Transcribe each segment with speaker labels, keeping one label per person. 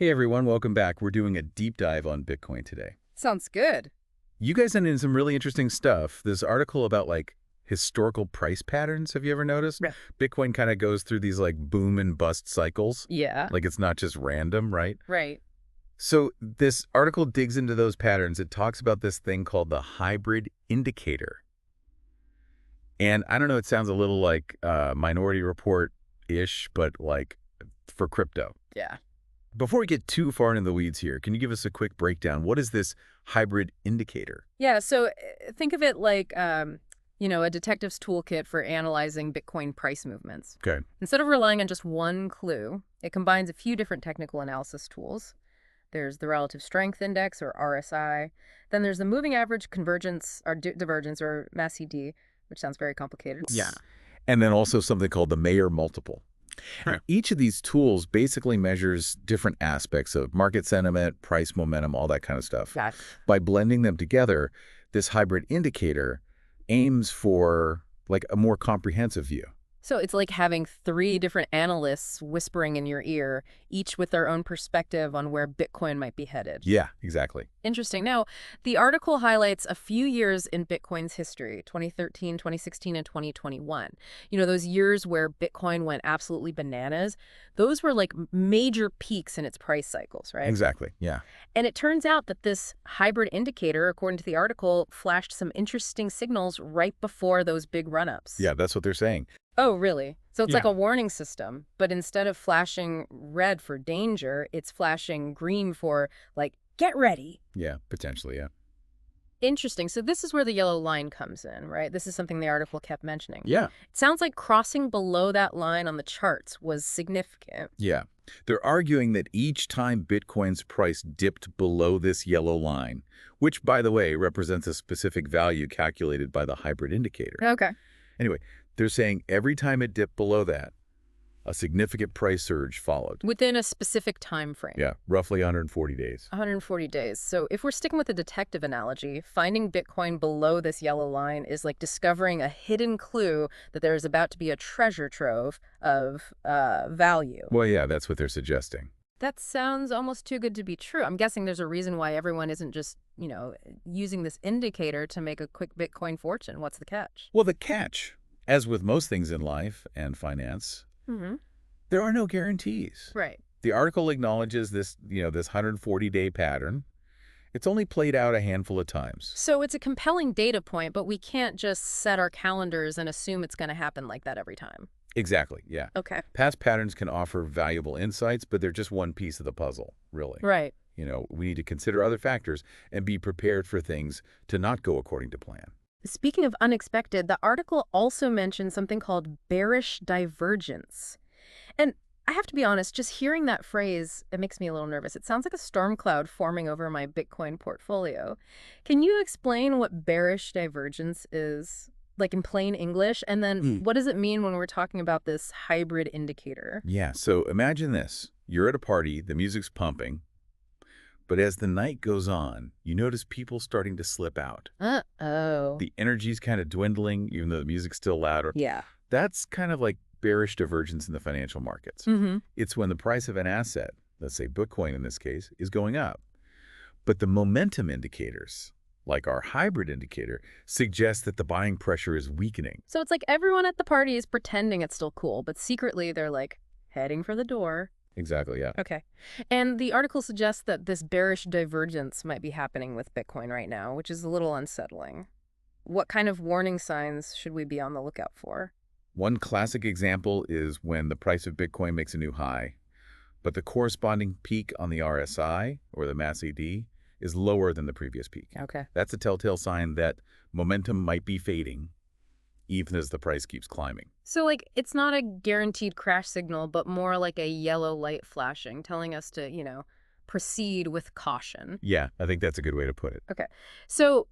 Speaker 1: Hey everyone, welcome back. We're doing a deep dive on Bitcoin today.
Speaker 2: Sounds good.
Speaker 1: You guys sent in some really interesting stuff. This article about historical price patterns, have you ever noticed?
Speaker 2: Yeah.
Speaker 1: Bitcoin kind of goes through these boom and bust cycles.
Speaker 2: Yeah.
Speaker 1: Like it's not just random, right?
Speaker 2: Right.
Speaker 1: So this article digs into those patterns. It talks about this thing called the hybrid indicator. And I don't know, it sounds a little like Minority Report-ish, but for crypto.
Speaker 2: Yeah.
Speaker 1: Before we get too far into the weeds here, can you give us a quick breakdown? What is this hybrid indicator?
Speaker 2: Yeah. So think of it like, a detective's toolkit for analyzing Bitcoin price movements.
Speaker 1: Okay.
Speaker 2: Instead of relying on just one clue, it combines a few different technical analysis tools. There's the relative strength index, or RSI. Then there's the moving average convergence or divergence, or MACD, which sounds very complicated.
Speaker 1: Yeah. And then also something called the Mayer multiple.
Speaker 2: Right.
Speaker 1: Each of these tools basically measures different aspects of market sentiment, price momentum, all that kind of stuff.
Speaker 2: Got it.
Speaker 1: By blending them together, this hybrid indicator aims for a more comprehensive view.
Speaker 2: So it's like having three different analysts whispering in your ear, each with their own perspective on where Bitcoin might be headed.
Speaker 1: Yeah, exactly.
Speaker 2: Interesting. Now, the article highlights a few years in Bitcoin's history, 2013, 2016, and 2021. Those years where Bitcoin went absolutely bananas, those were like major peaks in its price cycles, right?
Speaker 1: Exactly, yeah.
Speaker 2: And it turns out that this hybrid indicator, according to the article, flashed some interesting signals right before those big run-ups.
Speaker 1: Yeah, that's what they're saying.
Speaker 2: Oh, really? So it's like
Speaker 1: Yeah.
Speaker 2: a warning system, but instead of flashing red for danger, it's flashing green for, get ready.
Speaker 1: Yeah, potentially, yeah.
Speaker 2: Interesting. So this is where the yellow line comes in, right? This is something the article kept mentioning.
Speaker 1: Yeah.
Speaker 2: It sounds like crossing below that line on the charts was significant.
Speaker 1: Yeah. They're arguing that each time Bitcoin's price dipped below this yellow line, which, by the way, represents a specific value calculated by the hybrid indicator.
Speaker 2: Okay.
Speaker 1: Anyway, they're saying every time it dipped below that, a significant price surge followed.
Speaker 2: Within a specific time frame.
Speaker 1: Yeah, roughly 140 days.
Speaker 2: 140 days. So if we're sticking with the detective analogy, finding Bitcoin below this yellow line is like discovering a hidden clue that there is about to be a treasure trove of value.
Speaker 1: Well, yeah, that's what they're suggesting.
Speaker 2: That sounds almost too good to be true. I'm guessing there's a reason why everyone isn't just, using this indicator to make a quick Bitcoin fortune. What's the catch?
Speaker 1: Well, the catch, as with most things in life and finance, there are no guarantees.
Speaker 2: Right.
Speaker 1: The article acknowledges this 140-day pattern. It's only played out a handful of times.
Speaker 2: So it's a compelling data point, but we can't just set our calendars and assume it's going to happen like that every time.
Speaker 1: Exactly, yeah.
Speaker 2: Okay.
Speaker 1: Past patterns can offer valuable insights, but they're just one piece of the puzzle, really.
Speaker 2: Right.
Speaker 1: We need to consider other factors and be prepared for things to not go according to plan.
Speaker 2: Speaking of unexpected, the article also mentioned something called bearish divergence. And I have to be honest, just hearing that phrase, it makes me a little nervous. It sounds like a storm cloud forming over my Bitcoin portfolio. Can you explain what bearish divergence is, like in plain English? And then what does it mean when we're talking about this hybrid indicator?
Speaker 1: Yeah, so imagine this. You're at a party, the music's pumping, but as the night goes on, you notice people starting to slip out.
Speaker 2: Uh-oh.
Speaker 1: The energy's kind of dwindling, even though the music's still louder.
Speaker 2: Yeah.
Speaker 1: That's kind of like bearish divergence in the financial markets. It's when the price of an asset, let's say Bitcoin in this case, is going up. But the momentum indicators, like our hybrid indicator, suggest that the buying pressure is weakening.
Speaker 2: So it's like everyone at the party is pretending it's still cool, but secretly they're heading for the door.
Speaker 1: Exactly, yeah.
Speaker 2: Okay. And the article suggests that this bearish divergence might be happening with Bitcoin right now, which is a little unsettling. What kind of warning signs should we be on the lookout for?
Speaker 1: One classic example is when the price of Bitcoin makes a new high, but the corresponding peak on the RSI, or the MACD, is lower than the previous peak.
Speaker 2: Okay.
Speaker 1: That's a telltale sign that momentum might be fading, even as the price keeps climbing.
Speaker 2: So, it's not a guaranteed crash signal, but more like a yellow light flashing, telling us to, proceed with caution.
Speaker 1: Yeah, I think that's a good way to put it.
Speaker 2: Okay. So,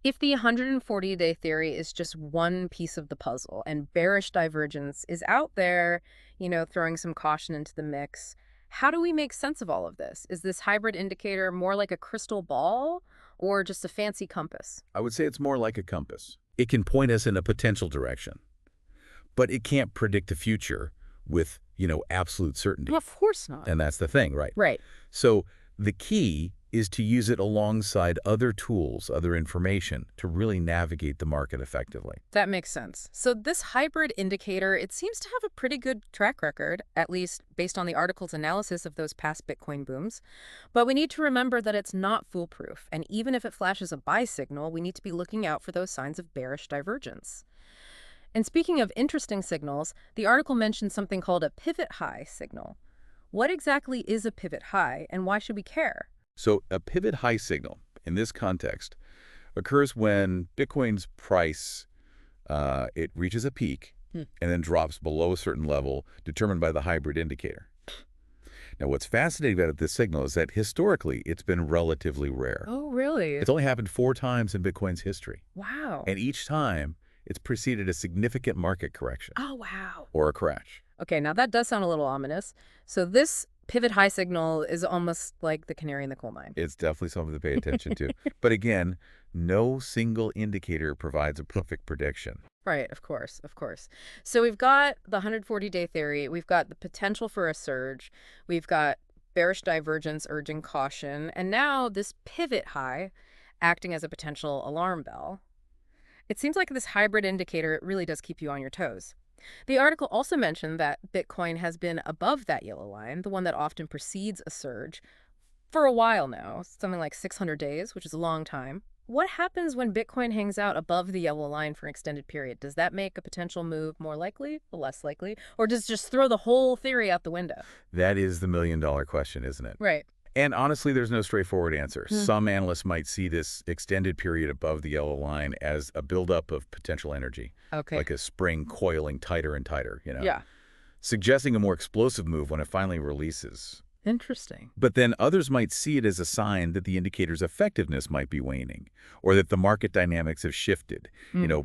Speaker 2: if the 140-day theory is just one piece of the puzzle and bearish divergence is out there, throwing some caution into the mix, how do we make sense of all of this? Is this hybrid indicator more like a crystal ball or just a fancy compass?
Speaker 1: I would say it's more like a compass. It can point us in a potential direction, but it can't predict the future with, absolute certainty.
Speaker 2: Well, of course not.
Speaker 1: And that's the thing, right?
Speaker 2: Right.
Speaker 1: So the key is to use it alongside other tools, other information, to really navigate the market effectively.
Speaker 2: That makes sense. So this hybrid indicator, it seems to have a pretty good track record, at least based on the article's analysis of those past Bitcoin booms. But we need to remember that it's not foolproof. And even if it flashes a buy signal, we need to be looking out for those signs of bearish divergence. And speaking of interesting signals, the article mentions something called a pivot high signal. What exactly is a pivot high, and why should we care?
Speaker 1: So a pivot high signal, in this context, occurs when Bitcoin's price, it reaches a peak and then drops below a certain level determined by the hybrid indicator. Now, what's fascinating about this signal is that historically, it's been relatively rare.
Speaker 2: Oh, really?
Speaker 1: It's only happened 4 times in Bitcoin's history.
Speaker 2: Wow.
Speaker 1: And each time, it's preceded a significant market correction.
Speaker 2: Oh, wow.
Speaker 1: Or a crash.
Speaker 2: Okay, now that does sound a little ominous. So this pivot high signal is almost like the canary in the coal mine.
Speaker 1: It's definitely something to pay attention to. But again, no single indicator provides a perfect prediction.
Speaker 2: Right, of course, of course. So we've got the 140-day theory, we've got the potential for a surge, we've got bearish divergence urging caution, and now this pivot high acting as a potential alarm bell. It seems like this hybrid indicator, it really does keep you on your toes. The article also mentioned that Bitcoin has been above that yellow line, the one that often precedes a surge, for a while now, something like 600 days, which is a long time. What happens when Bitcoin hangs out above the yellow line for an extended period? Does that make a potential move more likely, or less likely? Or does it just throw the whole theory out the window?
Speaker 1: That is the million-dollar question, isn't it?
Speaker 2: Right.
Speaker 1: And honestly, there's no straightforward answer. Some analysts might see this extended period above the yellow line as a buildup of potential energy.
Speaker 2: Okay.
Speaker 1: Like a spring coiling tighter and tighter,
Speaker 2: Yeah.
Speaker 1: suggesting a more explosive move when it finally releases.
Speaker 2: Interesting.
Speaker 1: But then others might see it as a sign that the indicator's effectiveness might be waning, or that the market dynamics have shifted.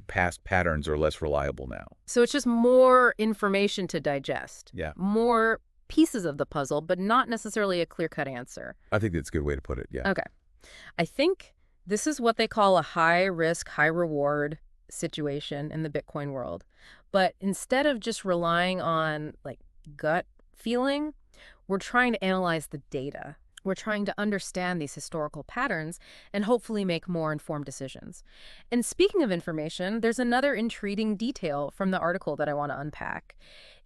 Speaker 1: Past patterns are less reliable now.
Speaker 2: So it's just more information to digest.
Speaker 1: Yeah.
Speaker 2: More pieces of the puzzle, but not necessarily a clear-cut answer.
Speaker 1: I think that's a good way to put it, yeah.
Speaker 2: Okay. I think this is what they call a high-risk, high-reward situation in the Bitcoin world. But instead of just relying on, gut feeling, we're trying to analyze the data. We're trying to understand these historical patterns and hopefully make more informed decisions. And speaking of information, there's another intriguing detail from the article that I want to unpack.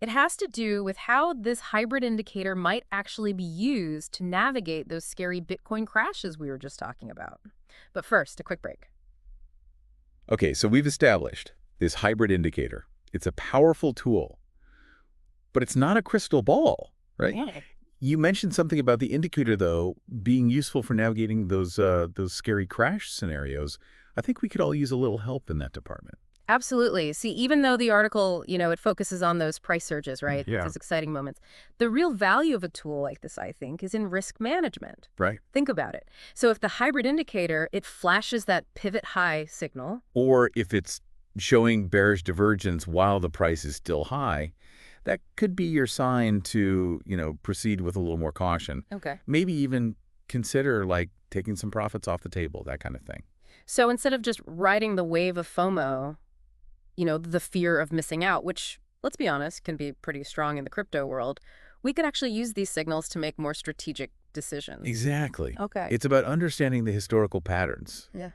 Speaker 2: It has to do with how this hybrid indicator might actually be used to navigate those scary Bitcoin crashes we were just talking about. But first, a quick break.
Speaker 1: Okay, so we've established this hybrid indicator. It's a powerful tool, but it's not a crystal ball, right?
Speaker 2: Yeah.
Speaker 1: You mentioned something about the indicator, though, being useful for navigating those scary crash scenarios. I think we could all use a little help in that department.
Speaker 2: Absolutely. See, even though the article, it focuses on those price surges, right?
Speaker 1: Yeah.
Speaker 2: Those exciting moments. The real value of a tool like this, I think, is in risk management.
Speaker 1: Right.
Speaker 2: Think about it. So if the hybrid indicator, it flashes that pivot high signal.
Speaker 1: Or if it's showing bearish divergence while the price is still high, that could be your sign to, proceed with a little more caution.
Speaker 2: Okay.
Speaker 1: Maybe even consider, taking some profits off the table, that kind of thing.
Speaker 2: So instead of just riding the wave of FOMO, the fear of missing out, which, let's be honest, can be pretty strong in the crypto world, we could actually use these signals to make more strategic decisions.
Speaker 1: Exactly.
Speaker 2: Okay.
Speaker 1: It's about understanding the historical patterns,
Speaker 2: Yeah.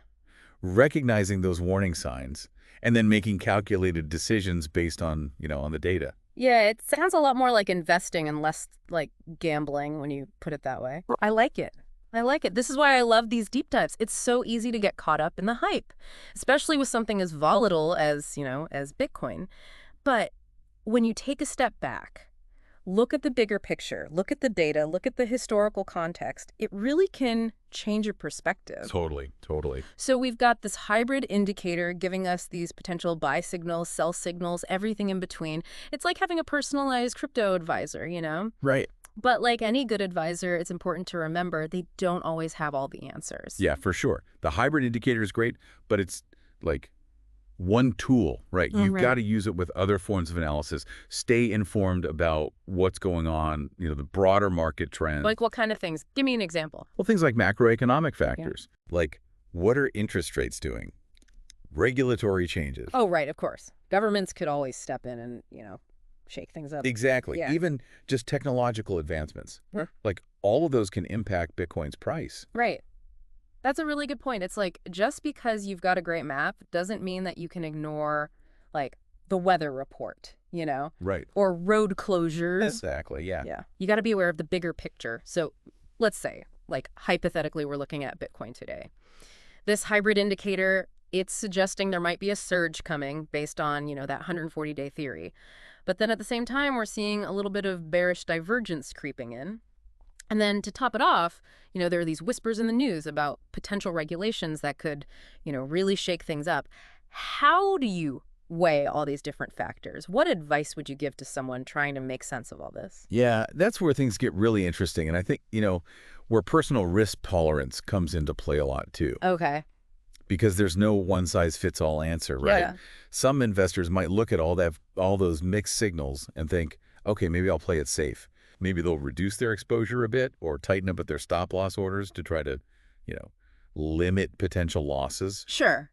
Speaker 1: recognizing those warning signs, and then making calculated decisions based on, on the data.
Speaker 2: Yeah, it sounds a lot more like investing and less like gambling when you put it that way. I like it. I like it. This is why I love these deep dives. It's so easy to get caught up in the hype, especially with something as volatile as, as Bitcoin. But when you take a step back, look at the bigger picture, look at the data, look at the historical context, it really can change your perspective.
Speaker 1: Totally.
Speaker 2: So we've got this hybrid indicator giving us these potential buy signals, sell signals, everything in between. It's like having a personalized crypto advisor,
Speaker 1: Right.
Speaker 2: But like any good advisor, it's important to remember they don't always have all the answers.
Speaker 1: Yeah, for sure. The hybrid indicator is great, but it's like one tool, right? You've got to use it with other forms of analysis. Stay informed about what's going on, the broader market trends.
Speaker 2: Like what kind of things? Give me an example.
Speaker 1: Well, things like macroeconomic factors, like what are interest rates doing? Regulatory changes.
Speaker 2: Oh, right, of course. Governments could always step in and, shake things up.
Speaker 1: Exactly.
Speaker 2: Yeah.
Speaker 1: Even just technological advancements.
Speaker 2: Huh.
Speaker 1: Like all of those can impact Bitcoin's price.
Speaker 2: Right. That's a really good point. It's like just because you've got a great map doesn't mean that you can ignore like the weather report,
Speaker 1: Right.
Speaker 2: or road closures.
Speaker 1: Exactly, yeah.
Speaker 2: Yeah. You got to be aware of the bigger picture. So let's say, like hypothetically, we're looking at Bitcoin today. This hybrid indicator, it's suggesting there might be a surge coming based on, that 140-day theory. But then at the same time, we're seeing a little bit of bearish divergence creeping in. And then to top it off, there are these whispers in the news about potential regulations that could, really shake things up. How do you weigh all these different factors? What advice would you give to someone trying to make sense of all this?
Speaker 1: Yeah, that's where things get really interesting. And I think, where personal risk tolerance comes into play a lot too.
Speaker 2: Okay.
Speaker 1: Because there's no one-size-fits-all answer, right?
Speaker 2: Yeah.
Speaker 1: Some investors might look at all those mixed signals and think, okay, maybe I'll play it safe. Maybe they'll reduce their exposure a bit or tighten up at their stop-loss orders to try to, limit potential losses.
Speaker 2: Sure.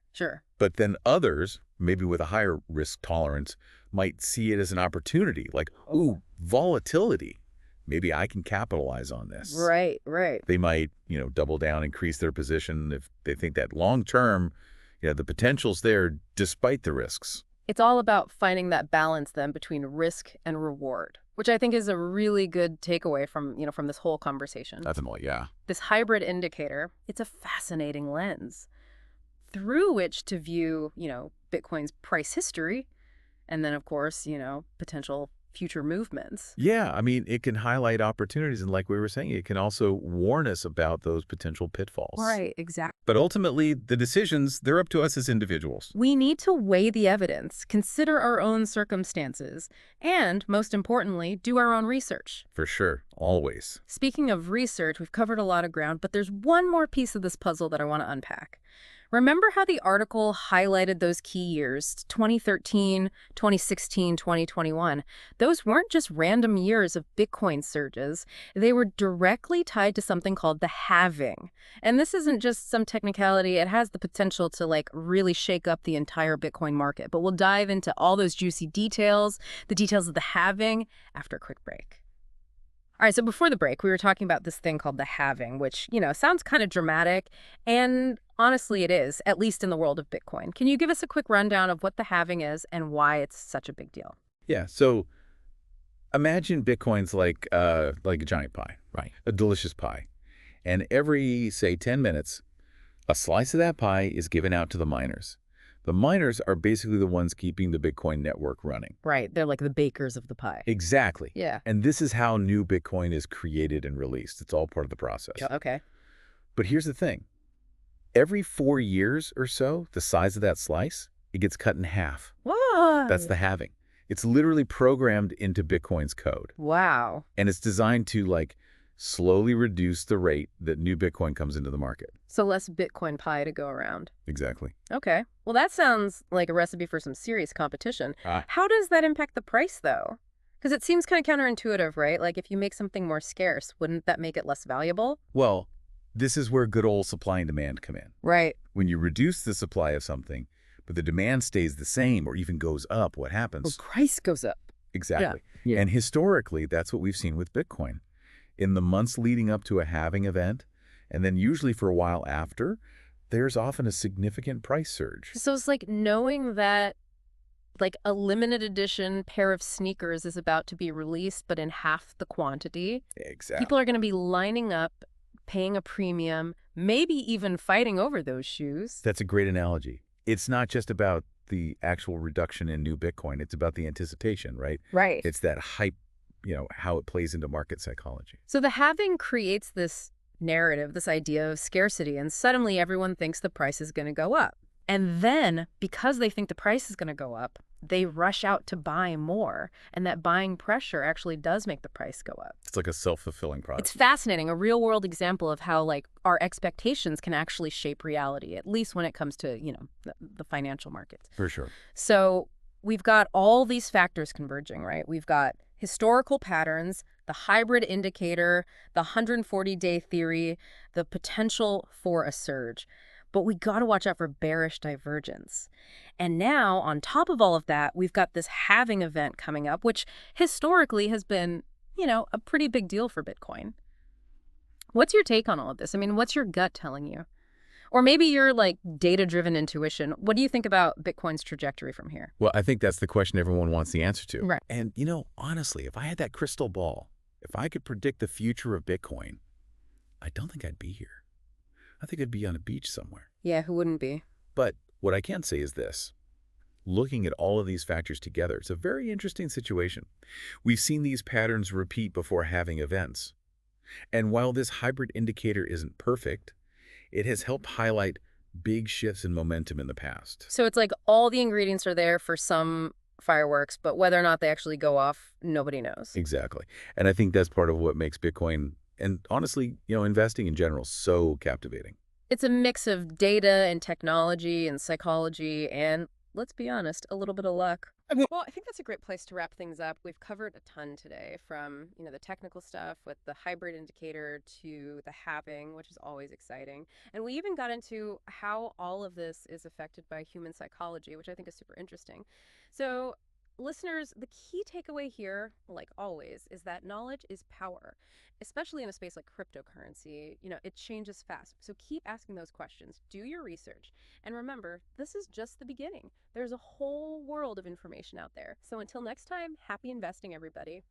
Speaker 1: But then others, maybe with a higher risk tolerance, might see it as an opportunity, like, ooh, volatility. Maybe I can capitalize on this.
Speaker 2: Right.
Speaker 1: They might, double down, increase their position if they think that long-term, the potential's there despite the risks.
Speaker 2: It's all about finding that balance then between risk and reward, which I think is a really good takeaway from this whole conversation.
Speaker 1: Definitely, yeah.
Speaker 2: This hybrid indicator, it's a fascinating lens through which to view, Bitcoin's price history and then, of course, potential future movements.
Speaker 1: Yeah, I mean, it can highlight opportunities, and like we were saying, it can also warn us about those potential pitfalls.
Speaker 2: Right, exactly.
Speaker 1: But ultimately, the decisions, they're up to us as individuals.
Speaker 2: We need to weigh the evidence, consider our own circumstances, and, most importantly, do our own research.
Speaker 1: For sure, always.
Speaker 2: Speaking of research, we've covered a lot of ground, but there's one more piece of this puzzle that I want to unpack. Remember how the article highlighted those key years, 2013, 2016, 2021? Those weren't just random years of Bitcoin surges. They were directly tied to something called the halving. And this isn't just some technicality. It has the potential to really shake up the entire Bitcoin market. But we'll dive into all those juicy details, the details of the halving, after a quick break. All right, so before the break, we were talking about this thing called the halving, which, sounds kind of dramatic, and honestly it is, at least in the world of Bitcoin. Can you give us a quick rundown of what the halving is and why it's such a big deal?
Speaker 1: Yeah, so imagine Bitcoin's like a giant pie,
Speaker 2: Right.
Speaker 1: a delicious pie. And every, say, 10 minutes, a slice of that pie is given out to the miners. The miners are basically the ones keeping the Bitcoin network running.
Speaker 2: Right, they're like the bakers of the pie.
Speaker 1: Exactly.
Speaker 2: Yeah.
Speaker 1: And this is how new Bitcoin is created and released. It's all part of the process.
Speaker 2: Okay.
Speaker 1: But here's the thing. Every 4 years or so, the size of that slice, it gets cut in half.
Speaker 2: What?
Speaker 1: That's the halving. It's literally programmed into Bitcoin's code.
Speaker 2: Wow.
Speaker 1: And it's designed to slowly reduce the rate that new Bitcoin comes into the market.
Speaker 2: So less Bitcoin pie to go around.
Speaker 1: Exactly.
Speaker 2: Okay. Well, that sounds like a recipe for some serious competition. How does that impact the price, though? Because it seems kind of counterintuitive, right? Like if you make something more scarce, wouldn't that make it less valuable?
Speaker 1: Well, this is where good old supply and demand come in.
Speaker 2: Right.
Speaker 1: When you reduce the supply of something, but the demand stays the same or even goes up, what happens?
Speaker 2: Well, price goes up.
Speaker 1: Exactly.
Speaker 2: Yeah.
Speaker 1: And historically, that's what we've seen with Bitcoin. In the months leading up to a halving event, and then usually for a while after, there's often a significant price surge.
Speaker 2: So it's like knowing that a limited edition pair of sneakers is about to be released, but in half the quantity.
Speaker 1: Exactly.
Speaker 2: People are going to be lining up, paying a premium, maybe even fighting over those shoes.
Speaker 1: That's a great analogy. It's not just about the actual reduction in new Bitcoin. It's about the anticipation, right?
Speaker 2: Right.
Speaker 1: It's that hype, how it plays into market psychology.
Speaker 2: So the halving creates this narrative, this idea of scarcity, and suddenly everyone thinks the price is going to go up. And then, because they think the price is going to go up, they rush out to buy more. And that buying pressure actually does make the price go up.
Speaker 1: It's like a self-fulfilling product.
Speaker 2: It's fascinating, a real-world example of how, our expectations can actually shape reality, at least when it comes to, the financial markets.
Speaker 1: For sure.
Speaker 2: So we've got all these factors converging, right? We've got historical patterns, the hybrid indicator, the 140-day theory, the potential for a surge. But we got to watch out for bearish divergence. And now, on top of all of that, we've got this halving event coming up, which historically has been, a pretty big deal for Bitcoin. What's your take on all of this? I mean, what's your gut telling you? Or maybe your like data-driven intuition. What do you think about Bitcoin's trajectory from here?
Speaker 1: Well, I think that's the question everyone wants the answer to.
Speaker 2: Right.
Speaker 1: And, honestly, if I had that crystal ball, if I could predict the future of Bitcoin, I don't think I'd be here. I think I'd be on a beach somewhere.
Speaker 2: Yeah, who wouldn't be?
Speaker 1: But what I can say is this. Looking at all of these factors together, it's a very interesting situation. We've seen these patterns repeat before having events. And while this hybrid indicator isn't perfect, it has helped highlight big shifts in momentum in the past.
Speaker 2: So it's like all the ingredients are there for some fireworks, but whether or not they actually go off, nobody knows.
Speaker 1: Exactly. And I think that's part of what makes Bitcoin, and honestly, investing in general, so captivating.
Speaker 2: It's a mix of data and technology and psychology and, let's be honest, a little bit of luck. Well, I think that's a great place to wrap things up. We've covered a ton today, from, the technical stuff with the hybrid indicator to the halving, which is always exciting. And we even got into how all of this is affected by human psychology, which I think is super interesting. So, listeners, the key takeaway here, like always, is that knowledge is power, especially in a space like cryptocurrency. It changes fast. So keep asking those questions. Do your research. And remember, this is just the beginning. There's a whole world of information out there. So until next time, happy investing, everybody.